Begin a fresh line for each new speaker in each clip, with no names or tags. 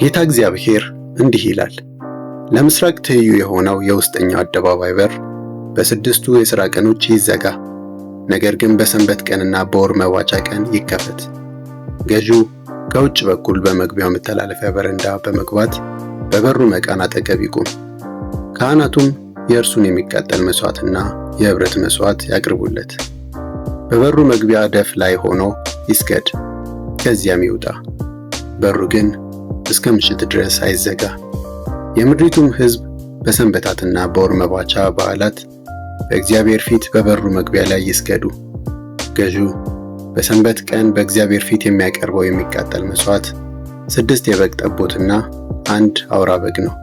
ጌታ እግዚአብሔር እንዲህ ይላል፣ ለምስራቅ ትይዩ የሆነው የውስጠኛው አደባባይ በር በስድስቱ የሥራ ቀኖች ይዘጋ፣ ነገር ግን በሰንበት ቀንና በወር መባቻ ቀን ይከፈት። ገዢው ከውጭ በኩል በመግቢያው መተላለፊያ በረንዳ በመግባት በበሩ መቃን አጠገብ ይቁም። ካህናቱም የእርሱን የሚቃጠል መሥዋዕትና የኅብረት መሥዋዕት ያቅርቡለት። በበሩ መግቢያ ደፍ ላይ ሆኖ ይስገድ፣ ከዚያም ይውጣ። በሩ ግን እስከ ምሽት ድረስ አይዘጋ። የምድሪቱም ሕዝብ በሰንበታትና በወር መባቻ በዓላት በእግዚአብሔር ፊት በበሩ መግቢያ ላይ ይስገዱ። ገዢው በሰንበት ቀን በእግዚአብሔር ፊት የሚያቀርበው የሚቃጠል መሥዋዕት 6 የበግ ጠቦትና 1 አውራ በግ ነው።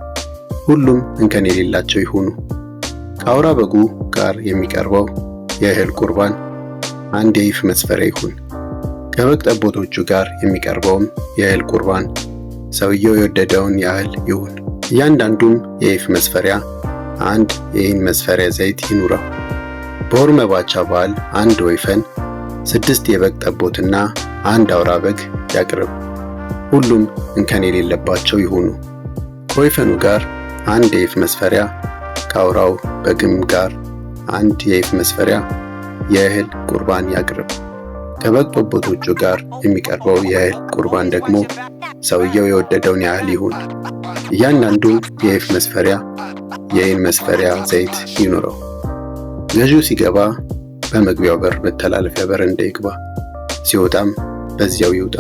ሁሉም እንከን የሌላቸው ይሁኑ። ከአውራ በጉ ጋር የሚቀርበው የእህል ቁርባን 1 የኢፍ መስፈሪያ ይሁን። ከበግ ጠቦቶቹ ጋር የሚቀርበውም የእህል ቁርባን ሰውየው የወደደውን ያህል ይሁን። እያንዳንዱም የኢፍ መስፈሪያ 1 የኢን መስፈሪያ ዘይት ይኑረው። በወር መባቻ በዓል 1 ወይፈን፣ 6 የበግ ጠቦትና 1 አውራ በግ ያቅርብ። ሁሉም እንከን የሌለባቸው ይሁኑ። ከወይፈኑ ጋር 1 የኢፍ መስፈሪያ፣ ከአውራው በግም ጋር 1 የኢፍ መስፈሪያ የእህል ቁርባን ያቅርብ። ከበግ ጠቦቶቹ ጋር የሚቀርበው የእህል ቁርባን ደግሞ ሰውየው የወደደውን ያህል ይሁን። እያንዳንዱም የኢፍ መስፈሪያ የኢን መስፈሪያ ዘይት ይኑረው። ገዢው ሲገባ በመግቢያው በር መተላለፊያ በረንዳ ይግባ፣ ሲወጣም በዚያው ይውጣ።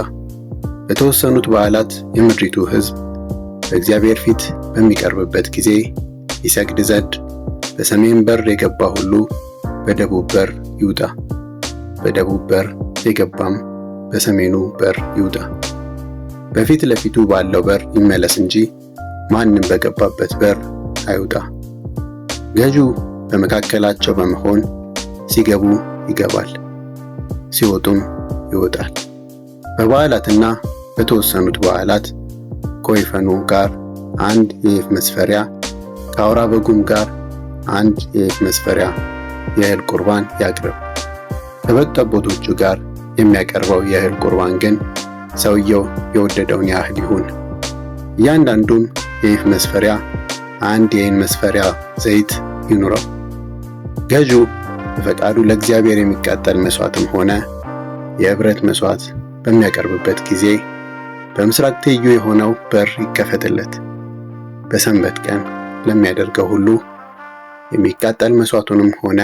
በተወሰኑት በዓላት የምድሪቱ ሕዝብ በእግዚአብሔር ፊት በሚቀርብበት ጊዜ ይሰግድ ዘንድ በሰሜን በር የገባ ሁሉ በደቡብ በር ይውጣ፣ በደቡብ በር የገባም በሰሜኑ በር ይውጣ። በፊት ለፊቱ ባለው በር ይመለስ እንጂ ማንም በገባበት በር አይውጣ። ገዢው በመካከላቸው በመሆን ሲገቡ ይገባል፣ ሲወጡም ይወጣል። በበዓላትና በተወሰኑት በዓላት ከወይፈኑ ጋር 1 የኢፍ መስፈሪያ፣ ከአውራ በጉም ጋር 1 የኢፍ መስፈሪያ የእህል ቁርባን ያቅርብ። ከበግ ጠቦቶቹ ጋር የሚያቀርበው የእህል ቁርባን ግን ሰውየው የወደደውን ያህል ይሁን። እያንዳንዱም የኢፍ መስፈሪያ 1 የኢን መስፈሪያ ዘይት ይኑረው። ገዢው በፈቃዱ ለእግዚአብሔር የሚቃጠል መሥዋዕትም ሆነ የኅብረት መሥዋዕት በሚያቀርብበት ጊዜ በምስራቅ ትይዩ የሆነው በር ይከፈትለት። በሰንበት ቀን ለሚያደርገው ሁሉ የሚቃጠል መሥዋዕቱንም ሆነ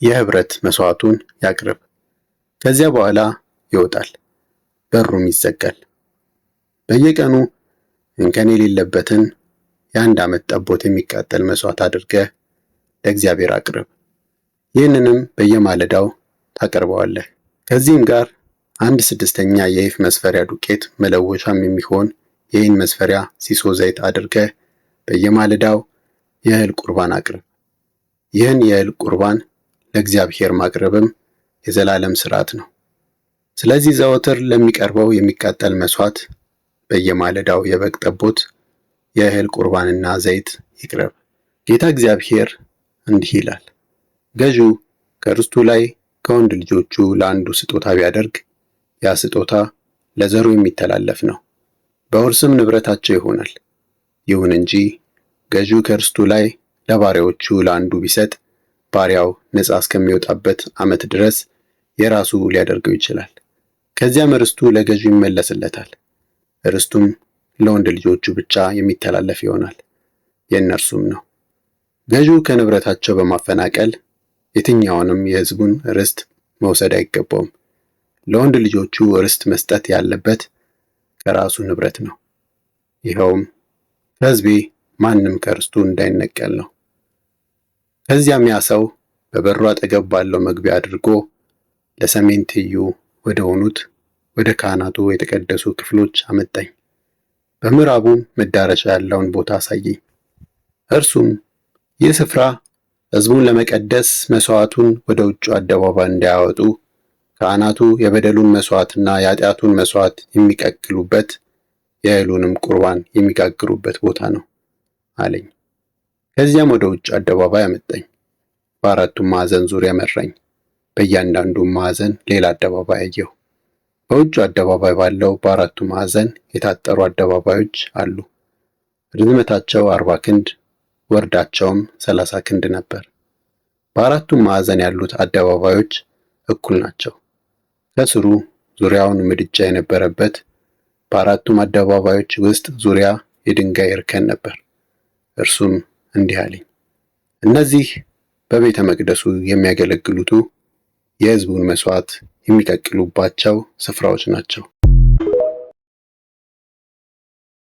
የኅብረት መሥዋዕቱን ያቅርብ። ከዚያ በኋላ ይወጣል፣ በሩም ይዘጋል። በየቀኑ እንከን የሌለበትን የ1 ዓመት ጠቦት የሚቃጠል መሥዋዕት አድርገህ ለእግዚአብሔር አቅርብ። ይህንንም በየማለዳው ታቀርበዋለህ። ከዚህም ጋር 1/6 የኢፍ መስፈሪያ ዱቄት መለወሻም የሚሆን የኢን መስፈሪያ ሲሶ ዘይት አድርገህ በየማለዳው የእህል ቁርባን አቅርብ። ይህን የእህል ቁርባን ለእግዚአብሔር ማቅረብም የዘላለም ሥርዓት ነው። ስለዚህ ዘወትር ለሚቀርበው የሚቃጠል መሥዋዕት በየማለዳው የበግ ጠቦት የእህል ቁርባንና ዘይት ይቅረብ። ጌታ እግዚአብሔር እንዲህ ይላል፣ ገዢው ከርስቱ ላይ ከወንድ ልጆቹ ለአንዱ ስጦታ ቢያደርግ ያ ስጦታ ለዘሩ የሚተላለፍ ነው፣ በውርስም ንብረታቸው ይሆናል። ይሁን እንጂ ገዢው ከርስቱ ላይ ለባሪያዎቹ ለአንዱ ቢሰጥ ባሪያው ነፃ እስከሚወጣበት ዓመት ድረስ የራሱ ሊያደርገው ይችላል። ከዚያም ርስቱ ለገዢው ይመለስለታል። ርስቱም ለወንድ ልጆቹ ብቻ የሚተላለፍ ይሆናል፣ የእነርሱም ነው። ገዢው ከንብረታቸው በማፈናቀል የትኛውንም የሕዝቡን ርስት መውሰድ አይገባውም። ለወንድ ልጆቹ ርስት መስጠት ያለበት ከራሱ ንብረት ነው። ይኸውም ከሕዝቤ ማንም ከርስቱ እንዳይነቀል ነው። ከዚያም ያ ሰው በበሩ አጠገብ ባለው መግቢያ አድርጎ ለሰሜን ትይዩ ወደ ሆኑት ወደ ካህናቱ የተቀደሱ ክፍሎች አመጣኝ። በምዕራቡም መዳረሻ ያለውን ቦታ አሳየኝ። እርሱም ይህ ስፍራ ሕዝቡን ለመቀደስ መሥዋዕቱን ወደ ውጭ አደባባይ እንዳያወጡ ካህናቱ የበደሉን መሥዋዕትና የኃጢአቱን መሥዋዕት የሚቀቅሉበት የእህሉንም ቁርባን የሚጋግሩበት ቦታ ነው አለኝ። ከዚያም ወደ ውጭ አደባባይ አመጣኝ። በአራቱም ማዕዘን ዙሪያ መራኝ። በእያንዳንዱም ማዕዘን ሌላ አደባባይ አየሁ። በውጭ አደባባይ ባለው በአራቱ ማዕዘን የታጠሩ አደባባዮች አሉ። ርዝመታቸው 40 ክንድ ወርዳቸውም 30 ክንድ ነበር። በአራቱም ማዕዘን ያሉት አደባባዮች እኩል ናቸው። ከስሩ ዙሪያውን ምድጃ የነበረበት በአራቱም አደባባዮች ውስጥ ዙሪያ የድንጋይ እርከን ነበር። እርሱም እንዲህ አለኝ፣ እነዚህ በቤተ መቅደሱ የሚያገለግሉቱ የሕዝቡን መሥዋዕት የሚቀቅሉባቸው ስፍራዎች ናቸው።